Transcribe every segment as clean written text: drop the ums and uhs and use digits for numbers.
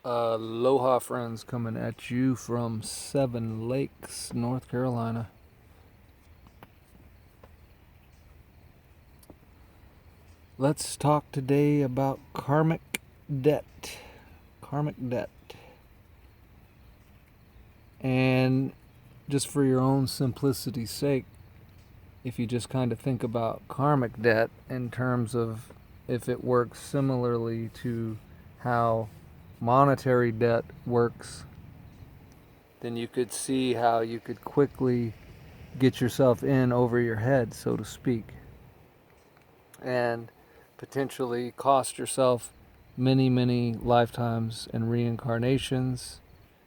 Aloha, friends, coming at you from Seven Lakes, North Carolina. Let's talk today about karmic debt. Karmic debt. And just for your own simplicity's sake, if you just kind of think about karmic debt in terms of if it works similarly to how monetary debt works, then you could see how you could quickly get yourself in over your head, so to speak, and potentially cost yourself many, many lifetimes and reincarnations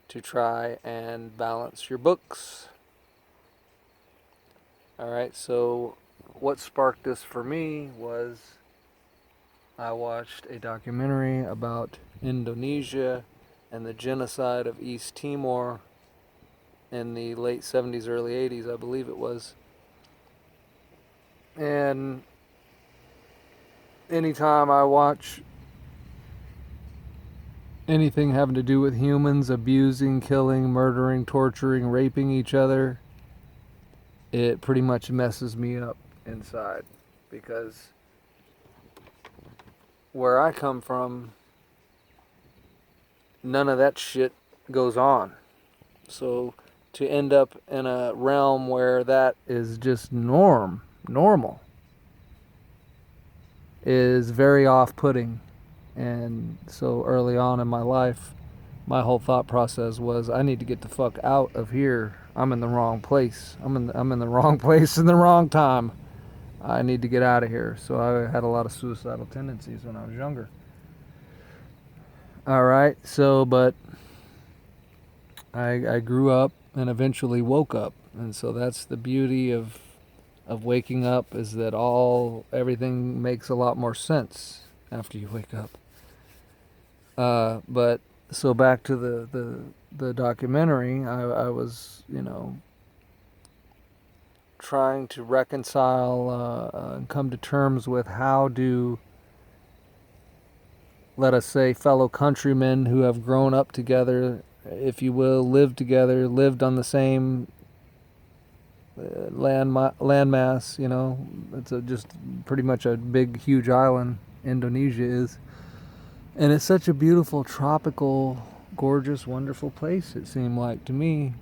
to try and balance your books. All right, so what sparked this for me was I watched a documentary about Indonesia and the genocide of East Timor in the late 70s, early 80s, I believe it was. And anytime I watch anything having to do with humans abusing, killing, murdering, torturing, raping each other, it pretty much messes me up inside, because where I come from, none of that shit goes on. So to end up in a realm where that is just normal, is very off-putting. And so early on in my life, my whole thought process was, I need to get the fuck out of here. I'm in the wrong place. I'm in the wrong place in the wrong time. I need to get out of here. So I had a lot of suicidal tendencies when I was younger. All right. So, but I grew up and eventually woke up. And so that's the beauty of waking up, is that everything makes a lot more sense after you wake up. But so back to the documentary, I was, trying to reconcile and come to terms with how do, let us say, fellow countrymen who have grown up together, if you will, lived together, lived on the same landmass, it's just pretty much a big, huge island, Indonesia is. And it's such a beautiful, tropical, gorgeous, wonderful place, it seemed like to me.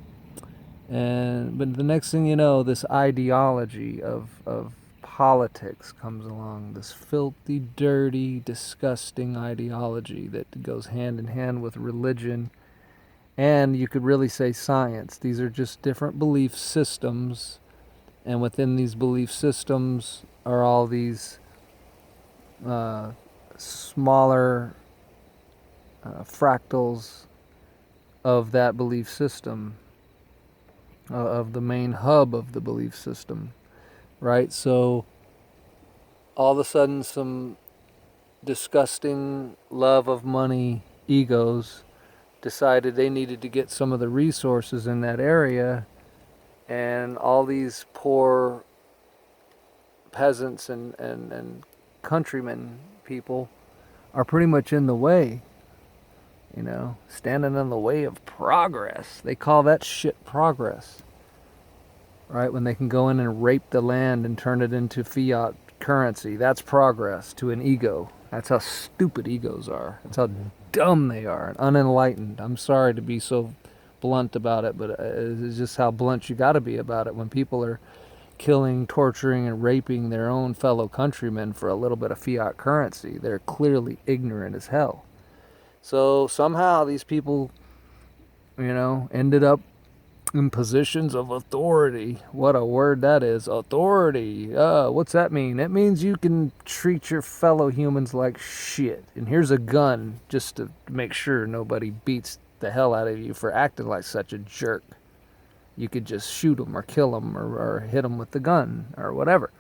But the next thing you know, this ideology of politics comes along, this filthy, dirty, disgusting ideology that goes hand in hand with religion, and you could really say science. These are just different belief systems, and within these belief systems are all these smaller fractals of that belief system, of the main hub of the belief system, right? So all of a sudden, some disgusting love of money egos decided they needed to get some of the resources in that area, and all these poor peasants and countrymen people are pretty much in the way, standing in the way of progress. They call that shit progress, right? When they can go in and rape the land and turn it into fiat currency, that's progress to an ego. That's how stupid egos are. That's how dumb they are and unenlightened. I'm sorry to be so blunt about it, but it's just how blunt you got to be about it. When people are killing, torturing, and raping their own fellow countrymen for a little bit of fiat currency, they're clearly ignorant as hell. So somehow these people, ended up in positions of authority. What a word that is, authority. What's that mean? It means you can treat your fellow humans like shit. And here's a gun just to make sure nobody beats the hell out of you for acting like such a jerk. You could just shoot them or kill them or hit them with the gun or whatever.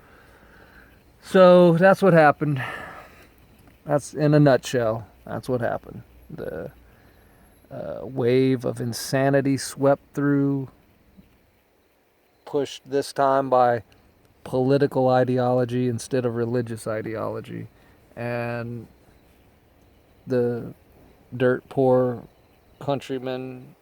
So that's what happened. That's, in a nutshell, that's what happened. The wave of insanity swept through, pushed this time by political ideology instead of religious ideology. And the dirt poor countrymen,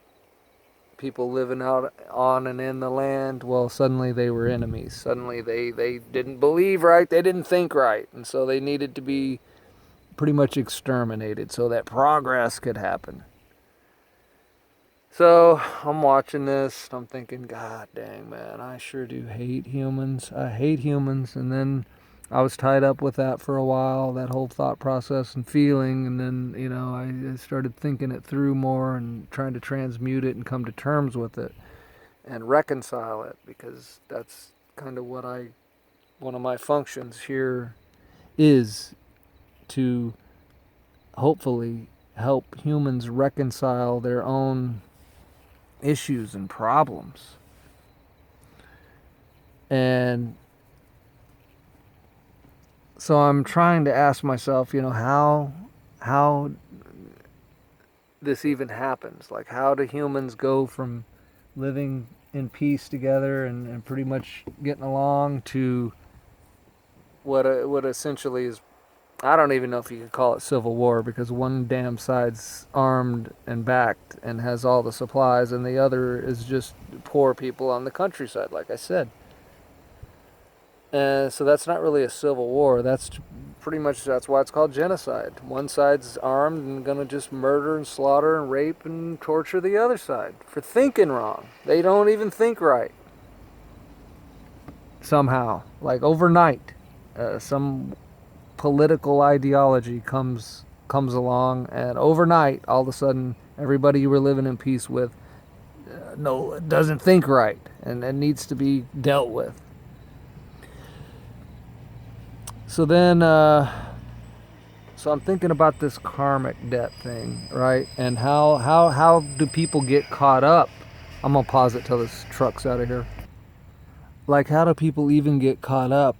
people living out on and in the land, well, suddenly they were enemies. Suddenly they didn't believe right, they didn't think right, and so they needed to be pretty much exterminated so that progress could happen. So I'm watching this, I'm thinking, God dang, man, I sure do hate humans. I hate humans. And then I was tied up with that for a while, that whole thought process and feeling. And then, I started thinking it through more and trying to transmute it and come to terms with it and reconcile it, because that's kind of one of my functions here is to hopefully help humans reconcile their own issues and problems. And so I'm trying to ask myself, how this even happens. Like, how do humans go from living in peace together and pretty much getting along to what essentially is, I don't even know if you could call it civil war, because one damn side's armed and backed and has all the supplies, and the other is just poor people on the countryside, like I said. So that's not really a civil war. That's why it's called genocide. One side's armed and gonna just murder and slaughter and rape and torture the other side for thinking wrong. They don't even think right. Somehow, like overnight, some political ideology comes along, and overnight, all of a sudden, everybody you were living in peace with, no, doesn't think right, and needs to be dealt with. So then, so I'm thinking about this karmic debt thing, right? And how do people get caught up? I'm gonna pause it till this truck's out of here. Like, how do people even get caught up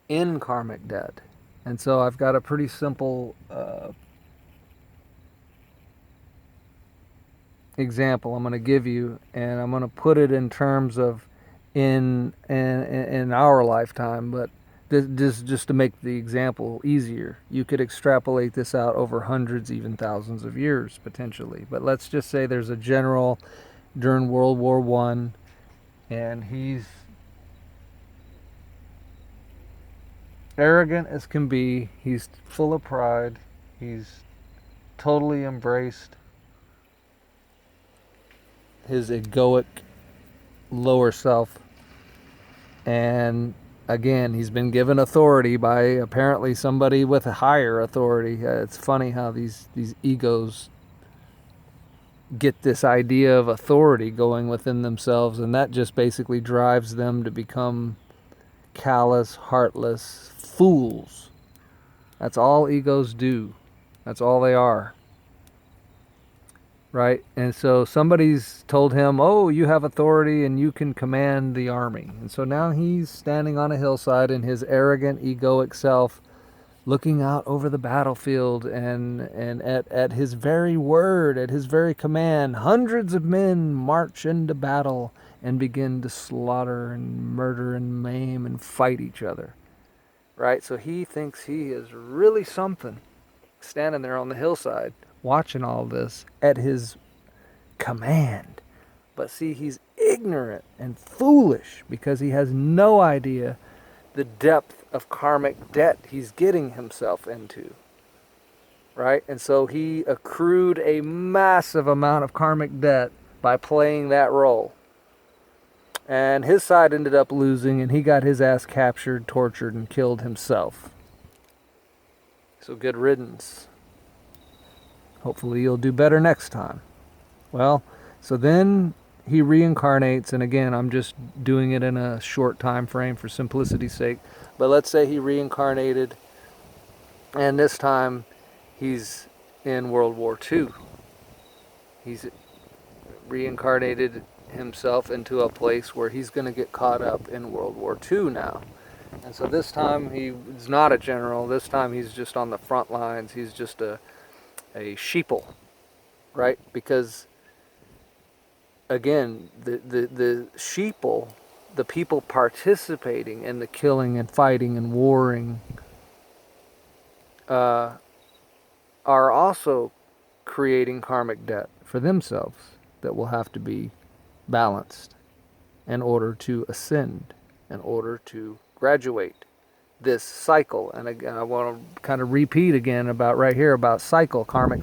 in karmic debt? And so I've got a pretty simple example I'm going to give you, and I'm going to put it in terms of in our lifetime, but this just to make the example easier. You could extrapolate this out over hundreds, even thousands of years potentially. But let's just say there's a general during World War I, and he's arrogant as can be. He's full of pride. He's totally embraced his egoic lower self. And again, he's been given authority by apparently somebody with a higher authority. It's funny how these egos get this idea of authority going within themselves, and that just basically drives them to become callous, heartless fools. That's all egos do. That's all they are. Right? And so somebody's told him, oh, you have authority and you can command the army. And so now he's standing on a hillside in his arrogant, egoic self, looking out over the battlefield, and at his very word, at his very command, hundreds of men march into battle and begin to slaughter and murder and maim and fight each other. Right? So he thinks he is really something, standing there on the hillside, watching all this at his command. But see, he's ignorant and foolish because he has no idea the depth of karmic debt he's getting himself into. Right? And so he accrued a massive amount of karmic debt by playing that role. And his side ended up losing, and he got his ass captured, tortured, and killed himself. So good riddance. Hopefully you'll do better next time. Well, so then he reincarnates, and again, I'm just doing it in a short time frame for simplicity's sake. But let's say he reincarnated, and this time he's in World War II. He's reincarnated himself into a place where he's going to get caught up in World War II now. And so this time he's not a general. This time he's just on the front lines. He's just a sheeple, right? Because again, the sheeple, the people participating in the killing and fighting and warring, are are also creating karmic debt for themselves that will have to be balanced in order to ascend, in order to graduate this cycle. And again, I want to kind of repeat again about right here about cycle, karmic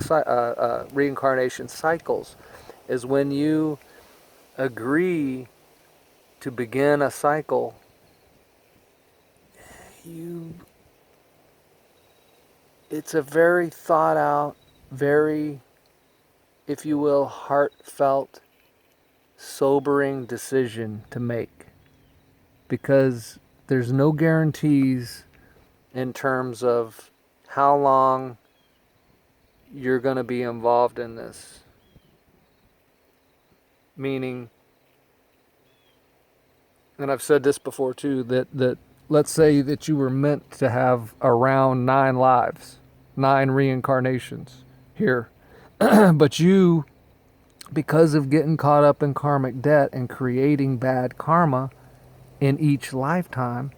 reincarnation cycles, is when you agree to begin a cycle, it's a very thought out, very, if you will, heartfelt, sobering decision to make, because there's no guarantees in terms of how long you're going to be involved in this. Meaning, and I've said this before too, that let's say that you were meant to have around 9 lives, 9 reincarnations here, but you, because of getting caught up in karmic debt and creating bad karma in each lifetime,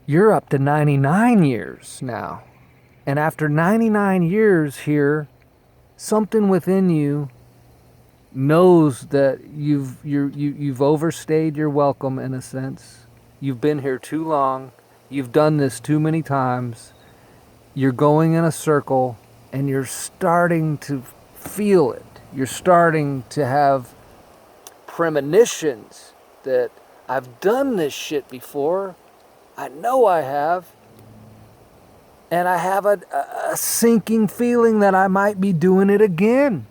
you're up to 99 years now. And after 99 years here, something within you knows that you've overstayed your welcome, in a sense. You've been here too long. You've done this too many times. You're going in a circle, and you're starting to feel it. You're starting to have premonitions that I've done this shit before. I know I have. And I have a sinking feeling that I might be doing it again.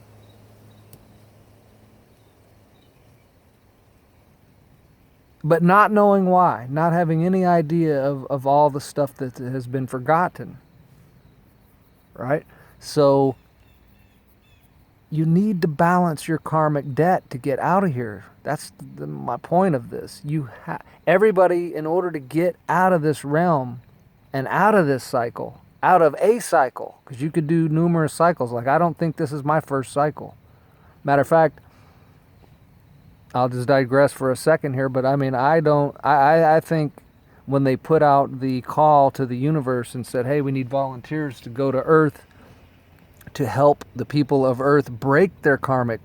But not knowing why, not having any idea of all the stuff that has been forgotten. Right? So you need to balance your karmic debt to get out of here. That's my point of this. Everybody, in order to get out of this realm and out of this cycle, out of a cycle, because you could do numerous cycles. Like, I don't think this is my first cycle. Matter of fact, I'll just digress for a second here, but I mean, I think when they put out the call to the universe and said, hey, we need volunteers to go to Earth to help the people of Earth break their karmic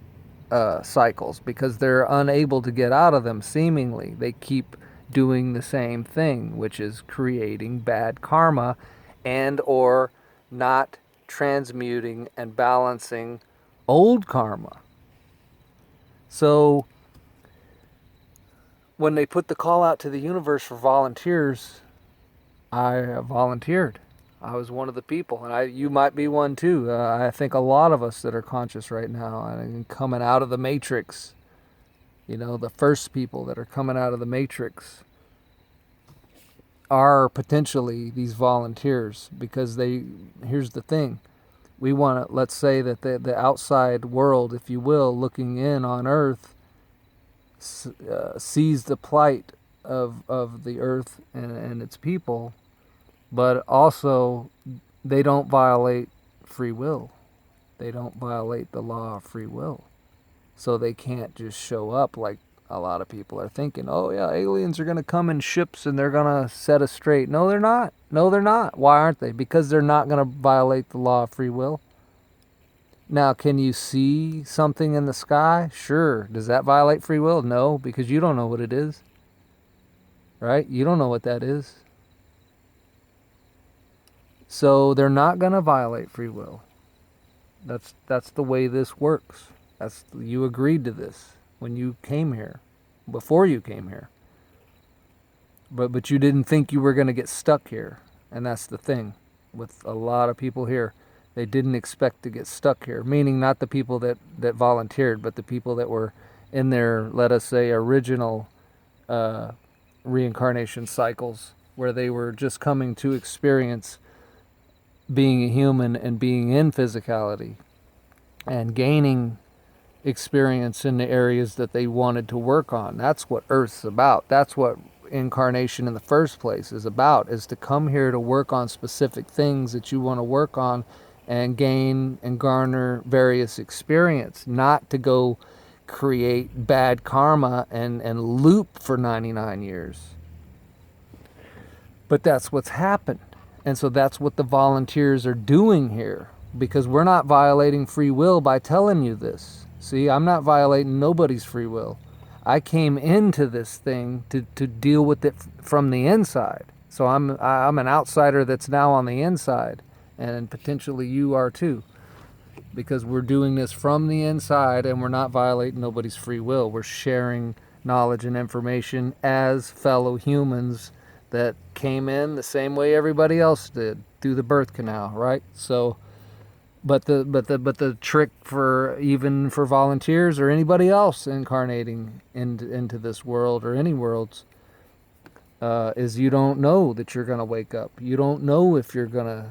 cycles, because they're unable to get out of them, seemingly. They keep doing the same thing, which is creating bad karma and or not transmuting and balancing old karma. So when they put the call out to the universe for volunteers, I volunteered. I was one of the people, and you might be one too. I think a lot of us that are conscious right now and coming out of the matrix, the first people that are coming out of the matrix are potentially these volunteers, because here's the thing. We want to, let's say that the outside world, if you will, looking in on Earth, sees the plight of the Earth and its people, but also they don't violate free will. They don't violate the law of free will. So they can't just show up like a lot of people are thinking, oh yeah, aliens are going to come in ships and they're going to set us straight. No, they're not. No, they're not. Why aren't they? Because they're not going to violate the law of free will. Now, can you see something in the sky? Sure. Does that violate free will? No, because you don't know what it is. Right? You don't know what that is. So they're not going to violate free will. That's the way this works. You agreed to this when you came here, before you came here. But you didn't think you were going to get stuck here. And that's the thing with a lot of people here. They didn't expect to get stuck here, meaning not the people that volunteered, but the people that were in their, let us say, original reincarnation cycles, where they were just coming to experience being a human and being in physicality and gaining experience in the areas that they wanted to work on. That's what Earth's about. That's what incarnation in the first place is about, is to come here to work on specific things that you want to work on and gain and garner various experience, not to go create bad karma and loop for 99 years. But that's what's happened. And so that's what the volunteers are doing here, because we're not violating free will by telling you this. See, I'm not violating nobody's free will. I came into this thing to deal with it from the inside. So I'm an outsider that's now on the inside, and potentially you are too, because we're doing this from the inside and we're not violating nobody's free will. We're sharing knowledge and information as fellow humans that came in the same way everybody else did, through the birth canal, right? So but the trick for, even for volunteers or anybody else incarnating into this world or any worlds, is you don't know that you're going to wake up. You don't know if you're going to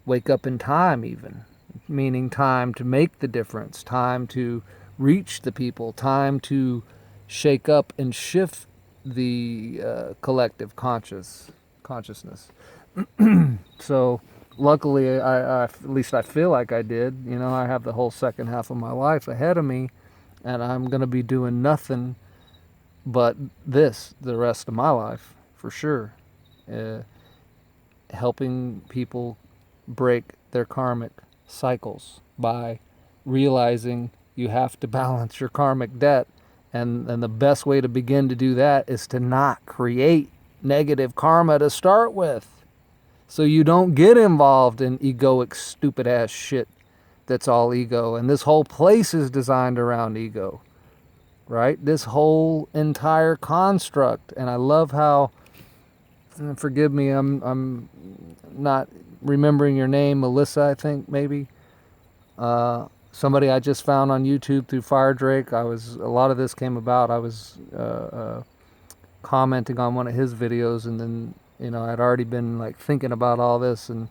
wake up in time, even, meaning time to make the difference, time to reach the people, time to shake up and shift the collective consciousness. So luckily, I at least I feel like I did. You know, I have the whole second half of my life ahead of me, and I'm going to be doing nothing but this the rest of my life, for sure. Helping people break their karmic cycles by realizing you have to balance your karmic debt. And the best way to begin to do that is to not create negative karma to start with. So you don't get involved in egoic, stupid ass shit that's all ego. And this whole place is designed around ego, right? This whole entire construct. And I love how, and forgive me, I'm not remembering your name, Melissa, I think, maybe. Somebody I just found on YouTube through Fire Drake. A lot of this came about. I was commenting on one of his videos, and then, you know, I'd already been like thinking about all this and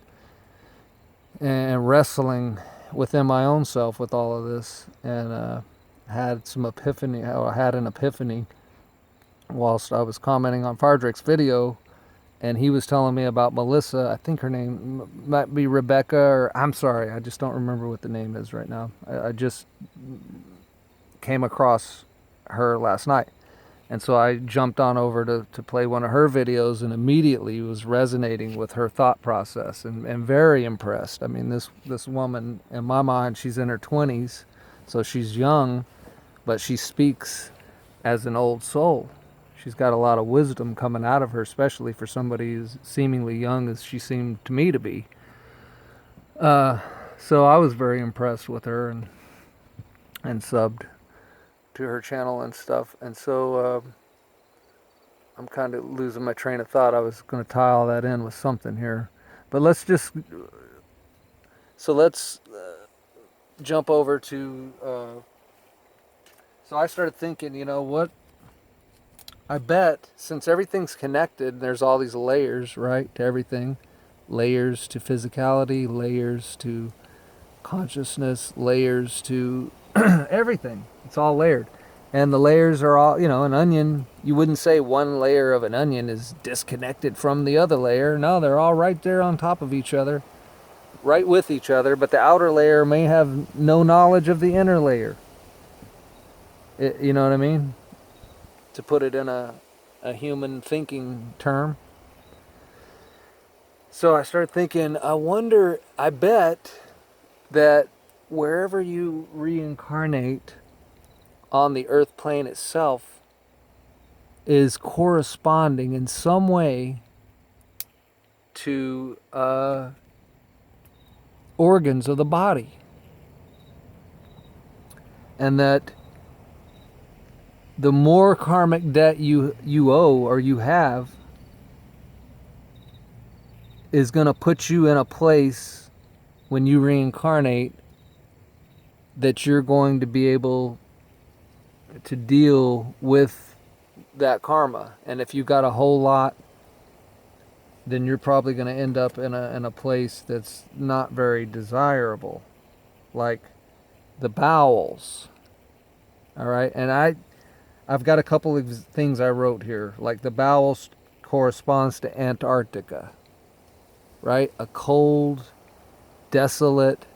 wrestling within my own self with all of this, and had some epiphany. I had an epiphany whilst I was commenting on Fire Drake's video, and he was telling me about Melissa. I think her name might be Rebecca, or I'm sorry, I just don't remember what the name is right now. I just came across her last night. And so I jumped on over to play one of her videos, and immediately was resonating with her thought process, and very impressed. I mean, this woman, in my mind, she's in her 20s, so she's young, but she speaks as an old soul. She's got a lot of wisdom coming out of her, especially for somebody as seemingly young as she seemed to me to be. So I was very impressed with her, and subbed to her channel and stuff. And so I'm kind of losing my train of thought. I was going to tie all that in with something here, but let's jump over to so I started thinking, you know what, I bet since everything's connected, there's all these layers, right, to everything. Layers to physicality, layers to consciousness, layers to everything. It's all layered. And the layers are all, you know, an onion, you wouldn't say one layer of an onion is disconnected from the other layer. No, they're all right there on top of each other, right with each other, but the outer layer may have no knowledge of the inner layer. You know what I mean? To put it in a human thinking term. So I started thinking, I bet that wherever you reincarnate on the earth plane itself is corresponding in some way to organs of the body. And that the more karmic debt you owe or you have is going to put you in a place when you reincarnate that you're going to be able to deal with that karma. And if you got a whole lot, then you're probably going to end up in a place that's not very desirable, like the bowels. All right, and I've got a couple of things I wrote here, like the bowels corresponds to Antarctica, right? A cold, desolate,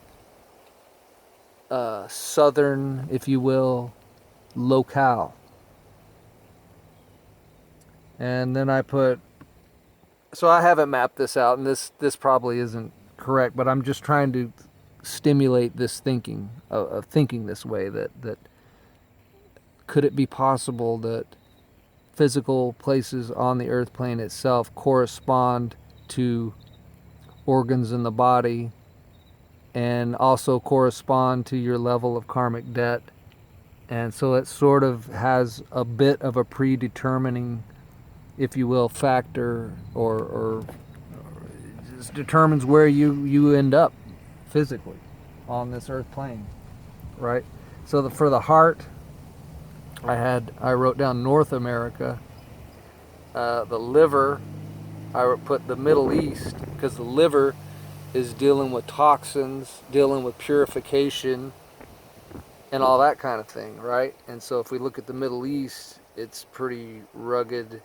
southern, if you will, locale. And then I put So I haven't mapped this out, and this probably isn't correct, but I'm just trying to stimulate this thinking of thinking this way, that could it be possible that physical places on the earth plane itself correspond to organs in the body and also correspond to your level of karmic debt, and so it sort of has a bit of a predetermining, if you will, factor, or just determines where you end up physically on this earth plane, right? So for the heart, I wrote down North America. The liver, I put the Middle East, because the liver is dealing with toxins, dealing with purification, and all that kind of thing, right? And so if we look at the Middle East, it's pretty rugged,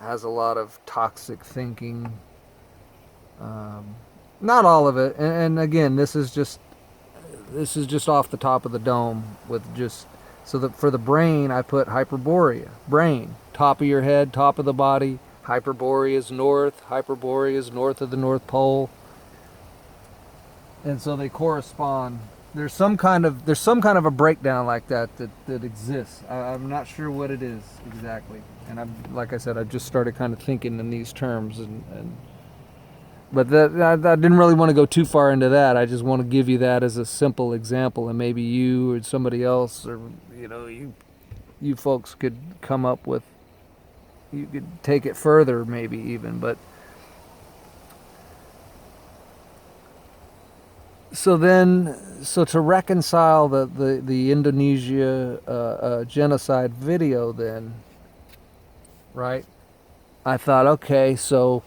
has a lot of toxic thinking. Not all of it, and again, this is just off the top of the dome with just, so that for the brain, I put Hyperborea, brain, top of your head, top of the body. Hyperborea is north, Hyperborea is north of the North Pole. And so they correspond. There's some kind of a breakdown like that exists. I'm not sure what it is exactly. And like I said, I just started kind of thinking in these terms, but I didn't really want to go too far into that. I just want to give you that as a simple example, and maybe you or somebody else, or you folks could come up with, you could take it further maybe even. But so to reconcile the Indonesia genocide video, then, right, I thought, okay, so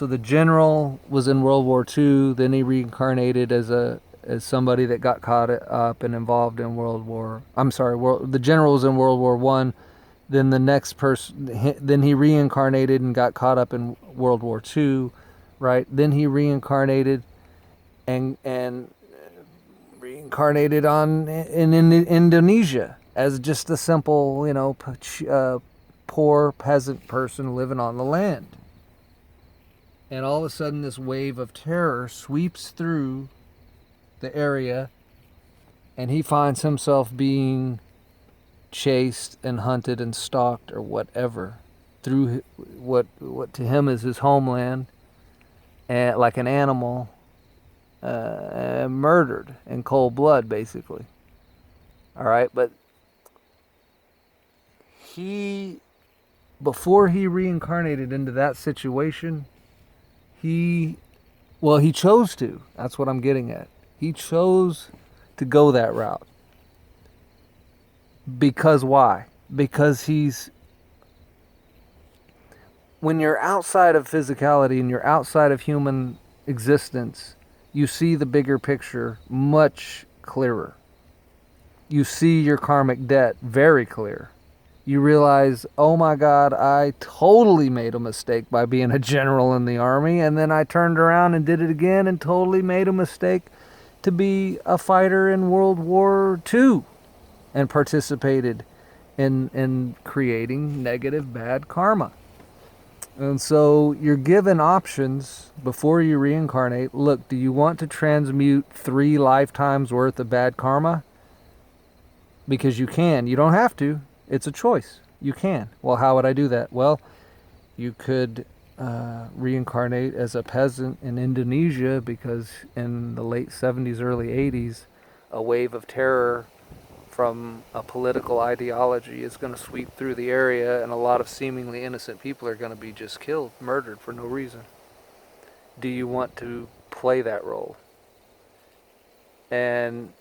the general was in World War II, then he reincarnated as somebody that got caught up and involved in the general was in World War I, then the next person, then he reincarnated and got caught up in World War II, right? Then he reincarnated and reincarnated in Indonesia as just a simple, poor peasant person living on the land. And all of a sudden, this wave of terror sweeps through the area, and he finds himself being chased and hunted and stalked or whatever through what to him is his homeland, and like an animal, murdered in cold blood, basically. All right, but before he reincarnated into that situation, he chose to. That's what I'm getting at. He chose to go that route. Because why? Because when you're outside of physicality and you're outside of human existence, you see the bigger picture much clearer. You see your karmic debt very clear. You realize, oh my God, I totally made a mistake by being a general in the army, and then I turned around and did it again and totally made a mistake to be a fighter in World War II and participated in creating negative, bad karma. And so you're given options before you reincarnate. Look, do you want to transmute 3 lifetimes worth of bad karma? Because you can. You don't have to. It's a choice. You can. Well, how would I do that? Well, you could reincarnate as a peasant in Indonesia, because in the late 70s, early 80s, a wave of terror from a political ideology is going to sweep through the area, and a lot of seemingly innocent people are going to be just killed, murdered for no reason. Do you want to play that role? And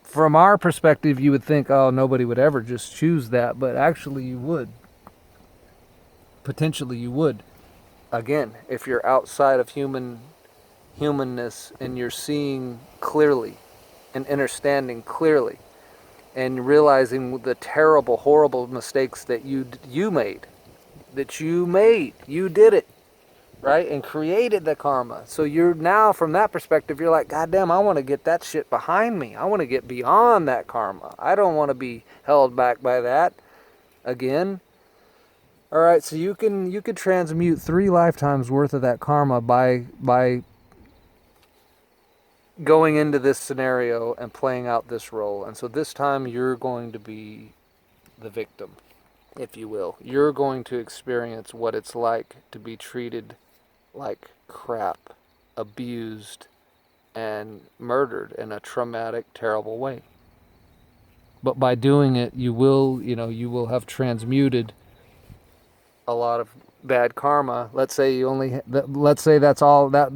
from our perspective, you would think, oh, nobody would ever just choose that, but actually you would. Potentially you would. Again, if you're outside of humanness and you're seeing clearly and understanding clearly and realizing the terrible, horrible mistakes that you made, you did it, right? And created the karma. So you're now, from that perspective, you're like, God damn, I want to get that shit behind me. I want to get beyond that karma. I don't want to be held back by that again. All right, so you could transmute 3 lifetimes worth of that karma by going into this scenario and playing out this role. And so this time you're going to be the victim, if you will. You're going to experience what it's like to be treated like crap, abused, and murdered in a traumatic, terrible way. But by doing it, you will have transmuted a lot of bad karma. Let's say let's say that's all that,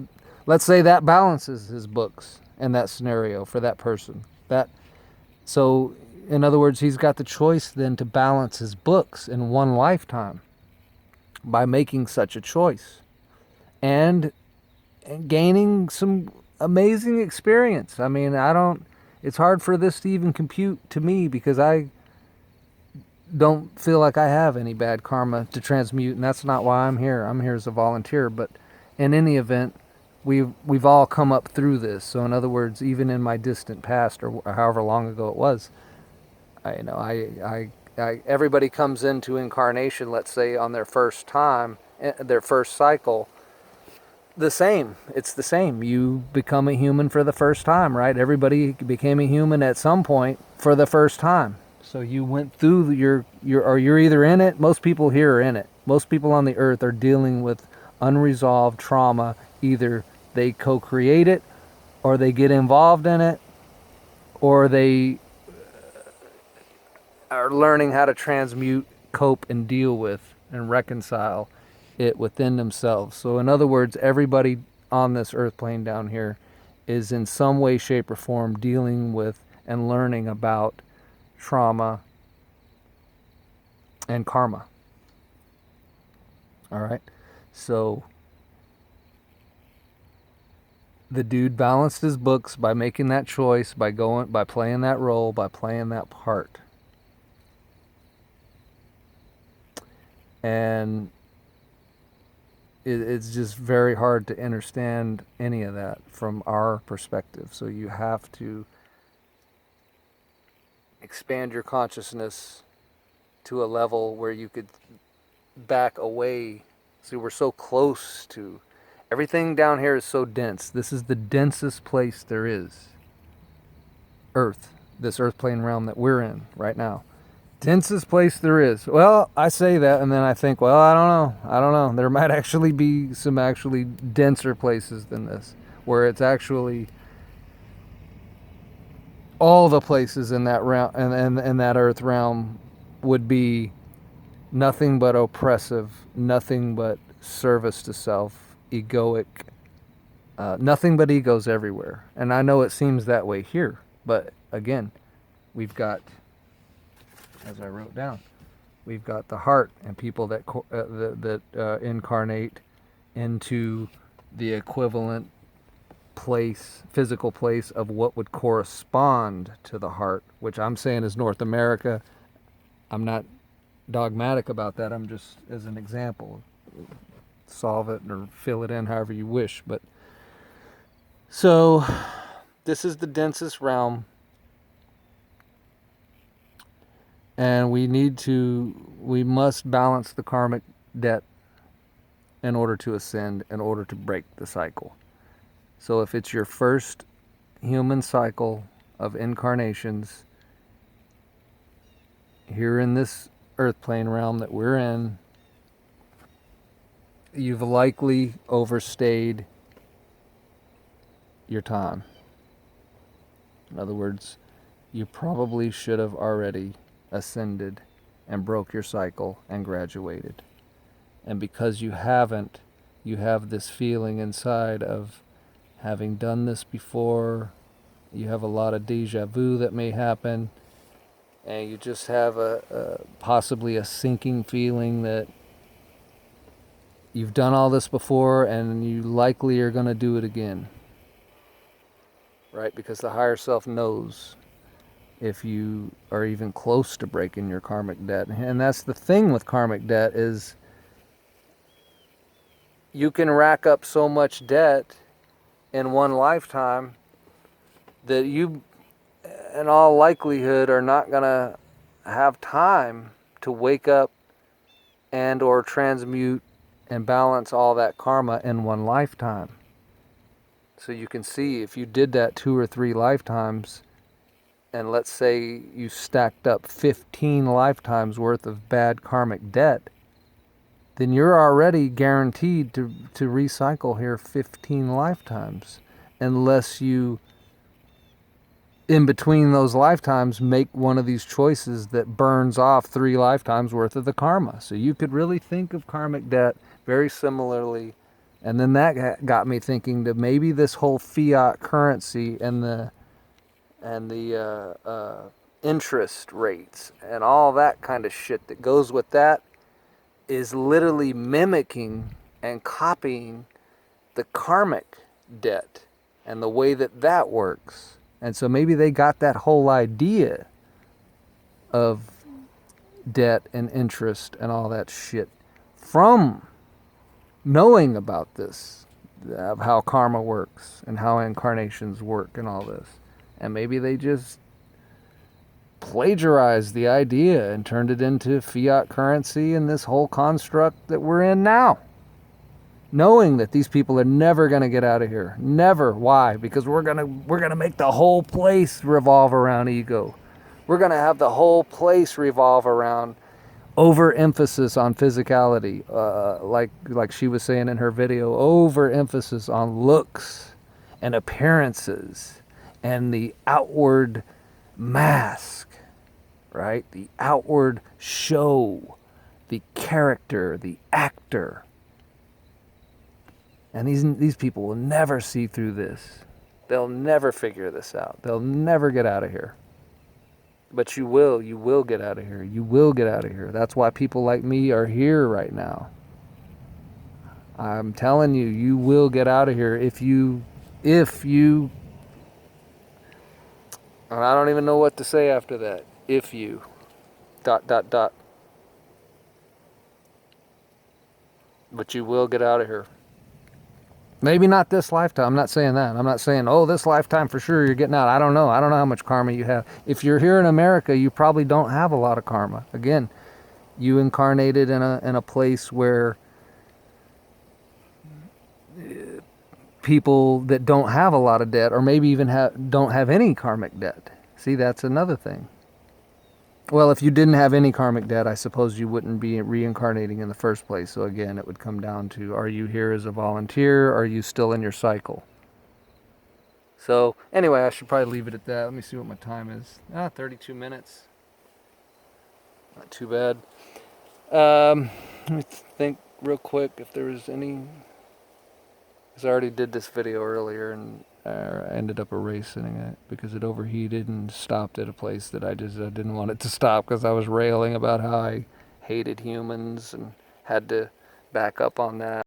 let's say that balances his books in that scenario for that person. So in other words, he's got the choice then to balance his books in one lifetime by making such a choice and gaining some amazing experience. I mean, it's hard for this to even compute to me because I don't feel like I have any bad karma to transmute, and that's not why I'm here. I'm here as a volunteer, but in any event, we've all come up through this. So in other words, even in my distant past, or however long ago it was, everybody comes into incarnation, let's say on their first time, their first cycle, the same. It's the same. You become a human for the first time, right? Everybody became a human at some point for the first time. So you went through you're either in it. Most people here are in it. Most people on the earth are dealing with unresolved trauma. Either they co-create it, or they get involved in it, or they are learning how to transmute, cope, and deal with and reconcile it within themselves. So in other words, everybody on this earth plane down here is in some way, shape, or form dealing with and learning about trauma and karma. All right. So the dude balanced his books by making that choice, by playing that role, by playing that part. And it's just very hard to understand any of that from our perspective. So you have to expand your consciousness to a level where you could back away. See, we're so close to everything down here is so dense. This is the densest place there is. Earth, this earth plane realm that we're in right now. Densest place there is. Well, I say that and then I think, well, I don't know. There might actually be some actually denser places than this, where it's actually all the places in that realm and that earth realm would be nothing but oppressive, nothing but service to self, egoic, nothing but egos everywhere. And I know it seems that way here, but again, we've got, as I wrote down, we've got the heart and people that incarnate into the equivalent place, physical place of what would correspond to the heart, which I'm saying is North America. I'm not dogmatic about that. I'm just as an example. Solve it or fill it in however you wish. But so this is the densest realm. And we must balance the karmic debt in order to ascend, in order to break the cycle. So if it's your first human cycle of incarnations here in this earth plane realm that we're in, you've likely overstayed your time. In other words, you probably should have already ascended and broke your cycle and graduated. And because you haven't, you have this feeling inside of having done this before. You have a lot of deja vu that may happen, and you just have possibly a sinking feeling that you've done all this before and you likely are going to do it again, right? Because the higher self knows if you are even close to breaking your karmic debt. And that's the thing with karmic debt, is you can rack up so much debt in one lifetime that you, in all likelihood, are not going to have time to wake up and or transmute and balance all that karma in one lifetime. So you can see if you did that 2 or 3 lifetimes, and let's say you stacked up 15 lifetimes worth of bad karmic debt, then you're already guaranteed to recycle here 15 lifetimes, unless you, in between those lifetimes, make one of these choices that burns off 3 lifetimes worth of the karma. So you could really think of karmic debt very similarly. And then that got me thinking that maybe this whole fiat currency and the interest rates and all that kind of shit that goes with that is literally mimicking and copying the karmic debt and the way that that works. And so maybe they got that whole idea of debt and interest and all that shit from knowing about this, of how karma works and how incarnations work and all this. And maybe they just plagiarized the idea and turned it into fiat currency and this whole construct that we're in now, knowing that these people are never going to get out of here. Never. Why? Because we're gonna make the whole place revolve around ego. We're going to have the whole place revolve around overemphasis on physicality, like she was saying in her video, overemphasis on looks and appearances and the outward mask, right? The outward show, the character, the actor. And these people will never see through this. They'll never figure this out. They'll never get out of here. But you will get out of here. You will get out of here. That's why people like me are here right now. I'm telling you, you will get out of here if you, and I don't even know what to say after that. If you, ... But you will get out of here. Maybe not this lifetime. I'm not saying that. I'm not saying, oh, this lifetime for sure you're getting out. I don't know. I don't know how much karma you have. If you're here in America, you probably don't have a lot of karma. Again, you incarnated in a place where people that don't have a lot of debt, or maybe even don't have any karmic debt. See, that's another thing. Well, if you didn't have any karmic debt, I suppose you wouldn't be reincarnating in the first place. So again, it would come down to, are you here as a volunteer? Or are you still in your cycle? So anyway, I should probably leave it at that. Let me see what my time is. 32 minutes. Not too bad. Let me think real quick if there was any, because I already did this video earlier and I ended up erasing it because it overheated and stopped at a place that I didn't want it to stop, because I was railing about how I hated humans and had to back up on that.